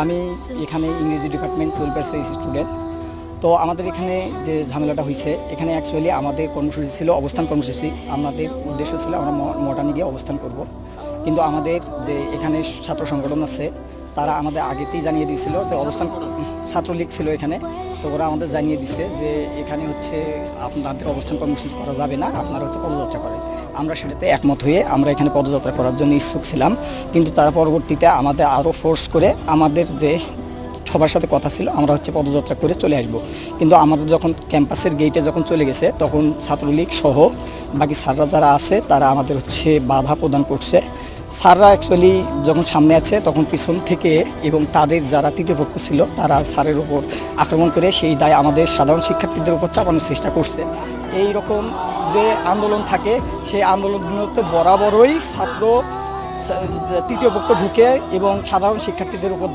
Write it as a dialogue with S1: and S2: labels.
S1: আমি এখানে ইংরেজি ডিপার্টমেন্ট 12 স্টুডেন্ট। তো আমাদের এখানে যে ঝামেলাটা হয়েছে, এখানে অ্যাকচুয়ালি আমাদের কর্মসূচি ছিল অবস্থান কর্মসূচি। আমাদের উদ্দেশ্য ছিল আমরা মডার্নে গিয়ে অবস্থান করব, কিন্তু আমাদের যে এখানে ছাত্র সংগঠন আছে তারা আমাদের আগেতেই জানিয়ে দিয়েছিল যে অবস্থান ছাত্রলীগ ছিল এখানে। তো ওরা আমাদের জানিয়ে দিছে যে এখানে হচ্ছে আপনাদের অবস্থান কর্মসূচি করা যাবে না, আপনারা হচ্ছে পদযাত্রা করেন। আমরা সেটাতে একমত হয়ে আমরা এখানে পদযাত্রা করার জন্য ইচ্ছুক ছিলাম, কিন্তু তারা পরবর্তীতে আমাদের আরও ফোর্স করে আমাদের যে সবার সাথে কথা ছিল আমরা হচ্ছে পদযাত্রা করে চলে আসব। কিন্তু আমাদের যখন ক্যাম্পাসের গেটে যখন চলে গেছে তখন ছাত্রলীগ সহ বাকি স্যাররা যারা আছে তারা আমাদের হচ্ছে বাধা প্রদান করছে। স্যাররা অ্যাকচুয়ালি যখন সামনে আছে তখন পিছন থেকে এবং তাদের যারা তৃতীয় পক্ষ ছিল তারা স্যারের উপর আক্রমণ করে সেই দায় আমাদের সাধারণ শিক্ষার্থীদের উপর চাপানোর চেষ্টা করছে। এই রকম যে আন্দোলন থাকে সেই আন্দোলনগুলোতে বরাবরই তৃতীয় পক্ষ ঢুকে এবং সাধারণ শিক্ষার্থীদের উপর